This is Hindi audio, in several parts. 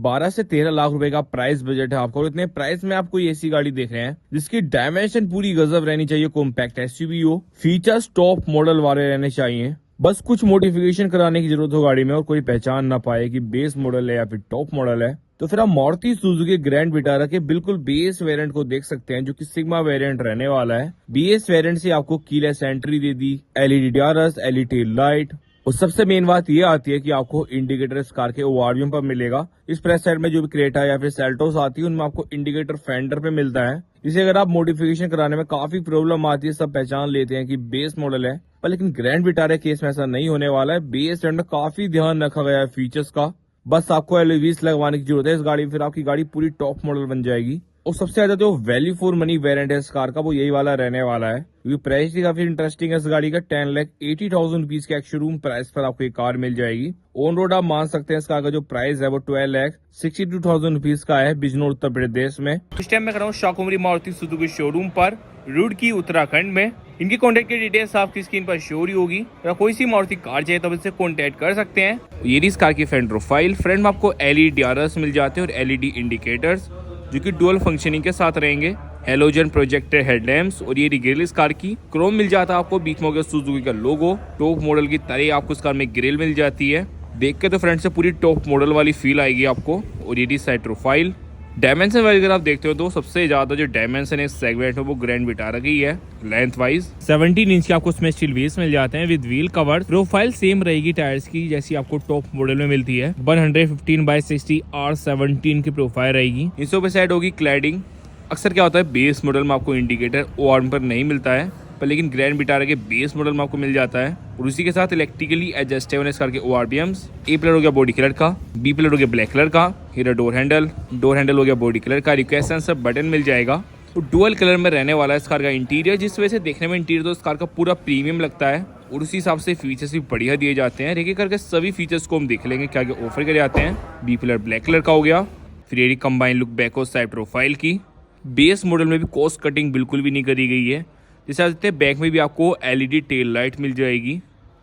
12 से 13 लाख रुपए का प्राइस बजट है आपको, और इतने प्राइस में आपको ये ऐसी गाड़ी देख रहे हैं जिसकी डायमेंशन पूरी गजब रहनी चाहिए। कॉम्पैक्ट एसयूवी हो, फीचर्स टॉप मॉडल वाले रहने चाहिए, बस कुछ मॉडिफिकेशन कराने की जरूरत हो गाड़ी में और कोई पहचान ना पाए कि बेस मॉडल है या फिर टॉप मॉडल है, तो फिर आप मारुति सुजुकी ग्रैंड विटारा के बिल्कुल बेस वेरिएंट को देख सकते हैं, जो कि सिग्मा वेरिएंट रहने वाला है। बेस वेरिएंट से आपको कीलेस एंट्री दे दी, एलईडी डिआरएस, एलईडी लाइट, और सबसे मेन बात ये आती है कि आपको इंडिकेटर इस कार के ओआरवीएम पर मिलेगा। इस प्राइस साइड में जो भी क्रेटा या फिर सेल्टोस आती है उनमें आपको इंडिकेटर फेंडर पे मिलता है, जिसे अगर आप मॉडिफिकेशन कराने में काफी प्रॉब्लम आती है, सब पहचान लेते हैं कि बेस मॉडल है। पर लेकिन ग्रैंड विटारा केस में ऐसा नहीं होने वाला है। बेस वेरिएंट में काफी ध्यान रखा गया है फीचर्स का, बस आपको एलईडीज लगवाने की जरूरत है इस गाड़ी में, फिर आपकी गाड़ी पूरी टॉप मॉडल बन जाएगी। और सबसे ज्यादा जो वैल्यू फॉर मनी वेरिएंट है इस कार का वो यही वाला रहने वाला है, क्योंकि प्राइस भी काफी इंटरेस्टिंग है इस गाड़ी का। 10,80,000 रुपीज का एक शोरूम प्राइस पर आपको ये कार मिल जाएगी। ऑन रोड आप मान सकते हैं इस कार का जो प्राइस है वो 12,62,000 रुपीज का है बिजनौर उत्तर प्रदेश में। इस टाइम मैं कर रहा हूँ शाकुमरी मारुति सुजुकी शोरूम पर, रुड़की उत्तराखंड में। इनकी कॉन्टेक्ट की डिटेल्स आपकी स्क्रीन पर शो ही होगी। अगर कोई सी मारुति कार चाहिए तो इससे कॉन्टेक्ट कर सकते हैं। ये इस कार की फ्रंट प्रोफाइल, फ्रंट में आपको एलईडी डिआरएस मिल जाते हैं और एलईडी इंडिकेटर्स जो कि डुअल फंक्शनिंग के साथ रहेंगे, हेलोजन प्रोजेक्टर हेडलैम्प्स, और ये ग्रिल इस कार की क्रोम मिल जाता है आपको, बीच में हो गया सुजुकी का लोगो। टॉप मॉडल की तरह आपको इस कार में ग्रिल मिल जाती है, देख के तो फ्रंट से पूरी टॉप मॉडल वाली फील आएगी आपको। और ये साइड प्रोफाइल डायमेंशन वाइज अगर आप देखते हो तो सबसे ज्यादा जो डायमेंशन है इस सेगमेंट में वो ग्रैंड विटारा की है। लेंथ वाइज 17 इंच के आपको इसमें स्टील व्हील्स मिल जाते हैं with wheel cover. Profile same रहेगी टायर्स की जैसी आपको टॉप मॉडल में मिलती है। 115/60 R17 की प्रोफाइल रहेगी। इसके ऊपर साइड होगी क्लैडिंग। अक्सर क्या होता है बेस मॉडल में आपको इंडिकेटर ओआरएम पर नहीं मिलता है, पर लेकिन ग्रैंड विटारा के बेस मॉडल में आपको मिल जाता है। और उसी के साथ इलेक्ट्रिकली एडजस्टेबल इस कार के ओआरबीएम्स। ए पिलर हो गया बॉडी कलर का, बी पिलर हो गया ब्लैक कलर का, हीरा डोर हैंडल हो गया बॉडी कलर का, रिक्वेस्ट सेंसर बटन मिल जाएगा। तो डुअल कलर में रहने वाला है इस कार का इंटीरियर, जिस वजह से देखने में इंटीरियर तो इस कार का पूरा प्रीमियम लगता है और उसी हिसाब से फीचर्स भी बढ़िया दिए जाते हैं। एक एक करके सभी फीचर्स को हम देख लेंगे क्या क्या ऑफर करे जाते हैं। बी पिलर ब्लैक कलर का हो गया, फिर ये कंबाइन लुक बैक और साइड प्रोफाइल की। बेस मॉडल में भी कॉस्ट कटिंग बिल्कुल भी नहीं करी गई है। जैसे आप देखते हैं बैक में भी आपको एलईडी टेल लाइट मिल जाएगी,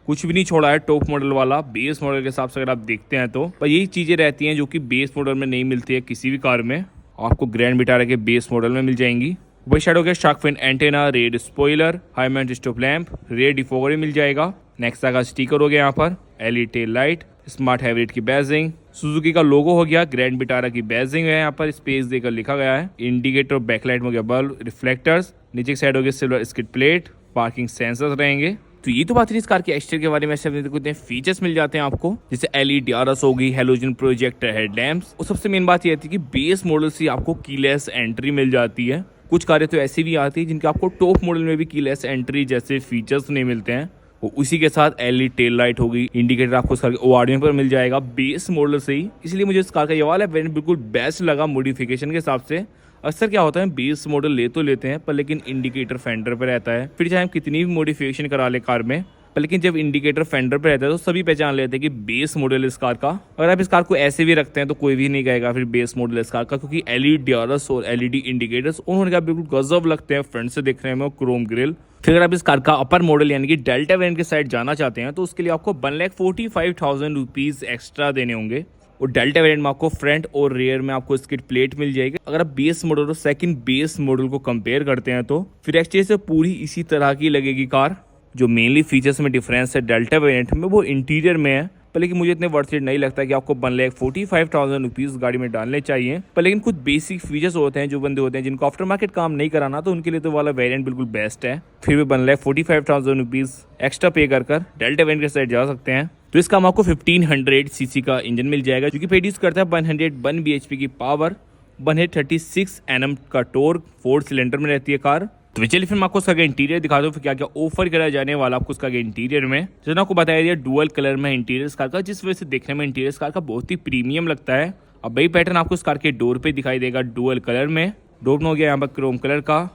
कुछ भी नहीं छोड़ा है टॉप मॉडल वाला बेस मॉडल के हिसाब से अगर आप देखते हैं तो। पर यही चीज़ें रहती हैं जो कि बेस मॉडल में नहीं मिलती है किसी भी कार में, आपको ग्रैंड विटारा के बेस मॉडल में मिल जाएंगी। वही साइड हो गया shark fin antenna, red spoiler, high mount stop lamp, red defogger मिल जाएगा। नेक्सा का स्टिकर हो गया यहाँ पर, LED tail light, smart hybrid की बैजिंग, सुजुकी का लोगो हो गया, ग्रैंड विटारा की बैजिंग है यहाँ पर स्पेस देकर लिखा गया है। इंडिकेटर बैकलाइट में हो गया बल्ब, रिफ्लेक्टर्स, नीचे की साइड हो गया silver skid plate, parking sensors रहेंगे। तो ये तो बात है इस कार के एक्सटीरियर के बारे में। ऐसे फीचर्स मिल जाते हैं आपको, जैसे एलईडी डिआरएस होगी, हेलोजन प्रोजेक्टर हेडलैम्प्स। और सबसे मेन बात ये आती है कि बेस मॉडल से आपको कीलेस एंट्री मिल जाती है। कुछ कारें तो ऐसी भी आती है जिनके आपको टॉप मॉडल में भी कीलेस एंट्री जैसे फीचर्स नहीं मिलते हैं। उसी के साथ एलईडी टेल लाइट होगी, इंडिकेटर आपको इस कार के ओआरएम पर मिल जाएगा बेस मॉडल से ही। इसलिए मुझे इस कार का ये वाला वेरिएंट बिल्कुल बेस्ट लगा मॉडिफिकेशन के हिसाब से। अक्सर क्या होता है बेस मॉडल ले तो लेते हैं पर लेकिन इंडिकेटर फेंडर पे रहता है, फिर चाहे हम कितनी भी मॉडिफिकेशन करा ले कार में, पर लेकिन जब इंडिकेटर फेंडर पे रहता है तो सभी पहचान लेते हैं कि बेस मॉडल इस कार का। अगर आप इस कार को ऐसे भी रखते हैं तो कोई भी नहीं कहेगा फिर बेस मॉडल इस कार का, क्योंकि एलईडी डिआरएस और एलईडी इंडिकेटर्स उन्होंने कहा बिल्कुल गजब लगते हैं फ्रंट से देखने में, क्रोम ग्रिल। फिर अगर आप इस कार का अपर मॉडल यानी कि डेल्टा वेरिएंट के साइड जाना चाहते हैं तो उसके लिए आपको 1,45,000 रुपीज एक्स्ट्रा देने होंगे। और डेल्टा वेरिएंट में आपको फ्रंट और रियर में आपको स्किड प्लेट मिल जाएगी। अगर आप बेस मॉडल और सेकंड बेस मॉडल को कंपेयर करते हैं तो फिर एक्चुअली से पूरी इसी तरह की लगेगी कार। जो मेनली फीचर्स में डिफरेंस है डेल्टा वेरिएंट में वो इंटीरियर में है, पर लेकिन मुझे इतने वर्थ इट नहीं लगता कि आपको 1,45,000 रुपीज गाड़ी में डालने चाहिए। पर लेकिन कुछ बेसिक फीचर्स होते हैं जो बंदे होते हैं जिनको आफ्टर मार्केट काम नहीं कराना, तो उनके लिए तो वाला वेरिएंट बिल्कुल बेस्ट है। फिर भी 1,45,000 रुपीज एक्स्ट्रा पे कर डेल्टा वेरिएंट के साइड जा सकते हैं। तो इसका आपको 1500 सीसी का इंजन मिल जाएगा जो कि प्रोड्यूस करता है 101 bhp की पावर, 136 Nm का टॉर्क, 4 सिलेंडर में रहती है कार। तो चलिए फिर मैं आपको उसका इंटीरियर दिखा दूँ, फिर क्या क्या ऑफर करा जाने वाला आपको उसका इंटीरियर में। जैसे आपको बताया दिया डुअल कलर में इंटीरियर कार का, जिस वजह से देखने में इंटीरियर कार का बहुत ही प्रीमियम लगता है। अब वही पैटर्न आपको इस कार के डोर पे दिखाई देगा डुअल कलर में। डोर में हो गया यहाँ पर क्रोम कलर का,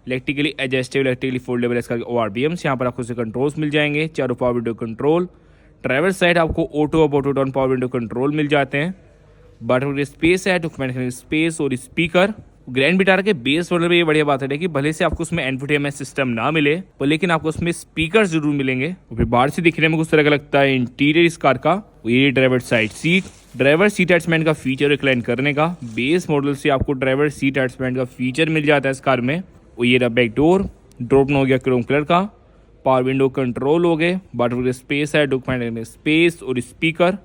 इलेक्ट्रिकली एडजस्टेबल, इलेक्ट्रिकली फोल्डेबल इसका ओआरबीएम्स। यहाँ पर आपको उसके कंट्रोल्स मिल जाएंगे, चारों power window control. Driver side आपको auto up, auto down power window control मिल जाते हैं। बटन स्पेस है, डॉक्यूमेंट स्पेस और स्पीकर। ग्रैंड विटारा के बेस मॉडल में ये बढ़िया बात है कि भले से आपको उसमें इंफोटेनमेंट सिस्टम ना मिले पर लेकिन आपको उसमें स्पीकर जरूर मिलेंगे। और फिर बाहर से दिखने में कुछ तरह का लगता है इंटीरियर इस कार का। ये driver side seat, driver seat attachment का फीचर रिक्लाइन करने का। बेस मॉडल से आपको ड्राइवर सीट अटैचमेंट का फीचर मिल जाता है इस कार में। और ये रहा बैक डोर, ड्रॉप हो गया क्रोम कलर का। पावर विंडो कंट्रोल हो गए, बटन स्पेस है, डॉक्यूमेंट में स्पेस और स्पीकर।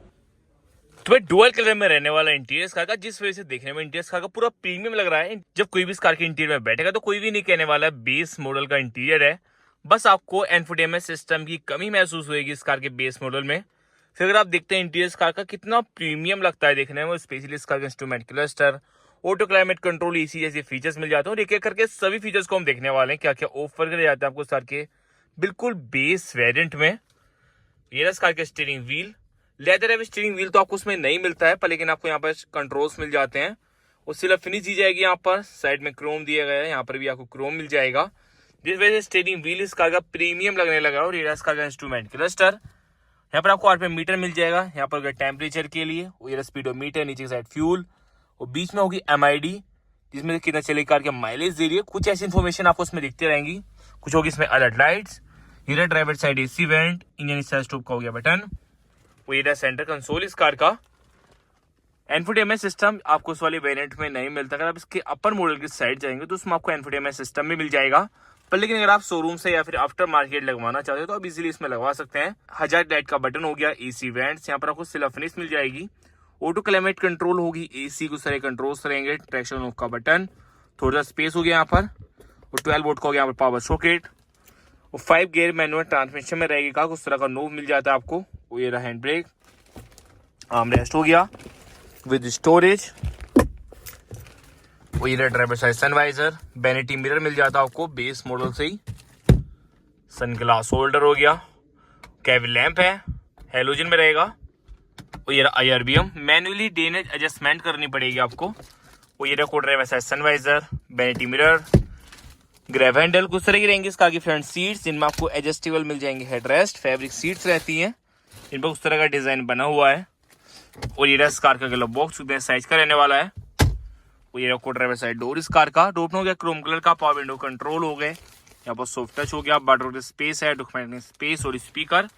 तो डुअल कलर में रहने वाला इंटीरियर कार का, जिस वजह से देखने में इंटीरियर कार का पूरा प्रीमियम लग रहा है। जब कोई भी इस कार के इंटीरियर में बैठेगा तो कोई भी नहीं कहने वाला है बेस मॉडल का इंटीरियर है। बस आपको इंफोटेनमेंट सिस्टम की कमी महसूस होगी इस कार के बेस मॉडल में। फिर अगर आप देखते हैं इंटीरियर कार का कितना प्रीमियम लगता है देखने में, स्पेशली इस कार का instrument cluster, auto climate control, AC जैसे फीचर्स मिल जाते हैं। और एक एक करके सभी फीचर्स को हम देखने वाले हैं क्या क्या ऑफर करे जाते हैं आपको इस कार के बिल्कुल बेस वेरिएंट में। ये इस कार के स्टीयरिंग व्हील, लेदर है स्टीयरिंग व्हील तो आपको उसमें नहीं मिलता है पर लेकिन आपको यहाँ पर कंट्रोल्स मिल जाते हैं। और सिर्फ फिनिश दी जाएगी, यहाँ पर साइड में क्रोम दिया गया है, यहाँ पर भी आपको क्रोम मिल जाएगा, जिस वजह से स्टीयरिंग व्हील इस कार का प्रीमियम लगने लगा। और ये इस कार का इंस्ट्रूमेंट क्लस्टर, यहाँ पर आपको आरपीएम मीटर मिल जाएगा, यहाँ पर टेम्परेचर के लिए। और ये स्पीडोमीटर, नीचे की साइड फ्यूल, और बीच में होगी एमआईडी जिसमें कितना चलेगी कार के माइलेज दे रही है। कुछ ऐसी इन्फॉर्मेशन आपको उसमें दिखती रहेंगी। कुछ होगी इसमें अलर्ट लाइट्स, ये driver side AC vent, engine start stop का हो गया बटन। वो ये सेंटर कंसोल इस कार का। इंफोटेनमेंट सिस्टम आपको उस वाले वेरिएंट में नहीं मिलता। अगर आप इसके अपर मॉडल की साइड जाएंगे तो उसमें आपको इंफोटेनमेंट सिस्टम भी मिल जाएगा। पर लेकिन अगर आप शोरूम से या फिर आफ्टर मार्केट लगवाना चाहते हो तो आप इजीली इसमें लगवा सकते हैं। हजार्ड लाइट का बटन हो गया, एसी वेंट्स, यहाँ पर आपको सिर्फ फिनिश मिल जाएगी। ऑटो क्लाइमेट कंट्रोल होगी, एसी को सारे कंट्रोल्स रहेंगे, ट्रैक्शन ऑफ का बटन, थोड़ा सा स्पेस हो गया यहाँ पर। और 12 वोल्ट का हो गया यहाँ पर पावर सॉकेट। और 5 गियर मैनुअल ट्रांसमिशन में रहेगी कार, उस तरह का नोब मिल जाता है आपको। वो ये रहा हैंड ब्रेक, आर्म रेस्ट हो गया विद स्टोरेज। वो ये रहा driver side sun visor, vanity mirror मिल जाता है आपको बेस मॉडल से ही। सन ग्लास होल्डर हो गया, कैबिन लैंप है, हेलोजन में रहेगा। वो ये रहा आईआरबीएम, मैनुअली डेनेज एडजस्टमेंट करनी पड़ेगी आपको। वो ये रहा driver side sun visor, vanity mirror, grab handle. कुछ तरह की रहेंगी इस कार की फ्रंट सीट्स, जिनमें आपको एडजस्टेबल मिल जाएंगे हेडरेस्ट, फैब्रिक सीट्स रहती हैं, इन पर उस तरह का डिजाइन बना हुआ है। और ये इस कार का ग्लव बॉक्स साइज का रहने वाला है। वो ये रखो ड्राइवर साइड डोर इस कार का, डोर हो गया क्रोम कलर का, पावर विंडो कंट्रोल हो गए, यहाँ पर सॉफ्ट टच हो गया, बटन स्पेस है, डॉक्यूमेंट स्पेस और स्पीकर।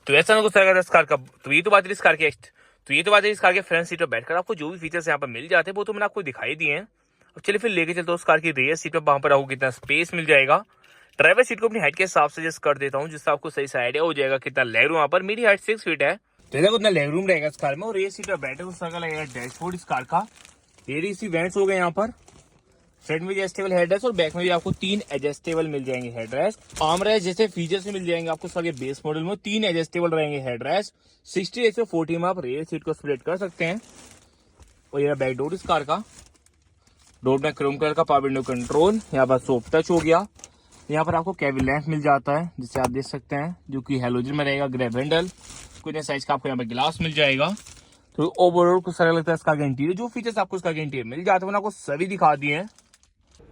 तो ऐसा ना कुछ तरह का इस कार का। तो ये तो बात है इस कार के फ्रंट सीट पर बैठकर आपको जो भी फीचर्स यहाँ पर मिल जाते हैं वो तो मैंने आपको दिखाई दिए हैं। अब चलिए फिर लेके चलते हैं उस कार की रेयर सीट पर, वहां पर आपको कितना स्पेस मिल जाएगा। ड्राइवर सीट को अपनी हाइट के हिसाब से एडजस्ट कर देता हूँ, जिससे आपको सही से आइडिया हो जाएगा कितना लेग रूम। यहाँ पर मेरी हाइट 6 फीट है, तो उतना लेग रूम रहेगा इस कार में। और रेयर सीट पर बैठे उस तरह का लगेगा डैशबोर्ड इस कार का। ये इसी वेंट्स हो गए यहाँ पर, फ्रंट में एडजस्टेबल हेडरेस्ट और बैक में भी आपको 3 एडजस्टेबल मिल जाएंगे हेडरेस्ट। आर्म रेस्ट जैसे फीचर्स मिल जाएंगे आपको इसके बेस मॉडल में, 3 एडजस्टेबल रहेंगे हेडरेस्ट। 60 से 40 में आप रेयर सीट को स्प्लिट कर सकते हैं। और ये बैक डोर इस कार का, डोर में क्रोम कलर का, पावर विंडो कंट्रोल, यहाँ पर सॉफ्ट टच हो गया। यहाँ पर आपको कैबिन लैंप मिल जाता है जिससे आप देख सकते हैं, जो कि हेलोजन में रहेगा, ग्रैब हैंडल, कुछ साइज का आपको यहाँ पर ग्लास मिल जाएगा। तो ओवरऑल कुछ सारा लगता है इसका इंटीरियर, जो फीचर्स आपको इसका इंटीरियर मिल जाते हैं वो आपको सभी दिखा दिए हैं।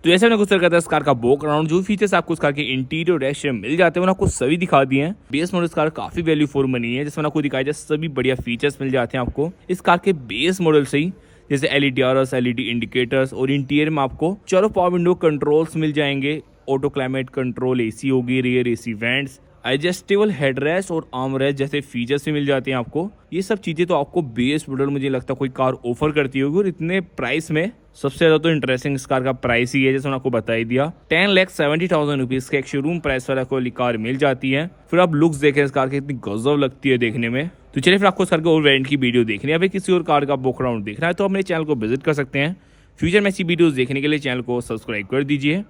तो ऐसे मैंने कुछ तरह का इस कार का बैकग्राउंड, जो फीचर्स आपको इस कार के इंटीरियर और एक्सटीरियर मिल जाते हैं वो आपको सभी दिखा दिए हैं। बेस मॉडल इस कार काफी वैल्यू फॉर मनी है, जिसमें आपको दिखाई जाए सभी बढ़िया फीचर्स मिल जाते हैं आपको इस कार के बेस मॉडल से ही, जैसे एलईडी आरएस, एलईडी इंडिकेटर्स, और इंटीरियर में आपको चारों पावर विंडो कंट्रोल्स मिल जाएंगे, ऑटो क्लाइमेट कंट्रोल, एसी होगी, rear AC vents, adjustable headrest और आर्म रेस्ट जैसे फीचर्स भी मिल जाते हैं आपको। ये सब चीजें तो आपको बेस मॉडल मुझे लगता है कोई कार ऑफर करती होगी, और इतने प्राइस में सबसे ज्यादा तो इंटरेस्टिंग इस कार का प्राइस ही है, जैसे मैंने आपको बता ही दिया। 10,70,000 रुपीज का एक शोरूम प्राइस वाला कोई कार मिल जाती है। फिर आप लुक्स देखें इस कार की, इतनी गजब लगती है देखने में। तो चलिए फिर आपको इस कार के और वेरिएंट की वीडियो देखनी है, या फिर किसी और कार का बैकग्राउंड देखना है तो अपने चैनल को विजिट कर सकते हैं। फ्यूचर में ऐसी वीडियोस देखने के लिए चैनल को सब्सक्राइब कर दीजिए।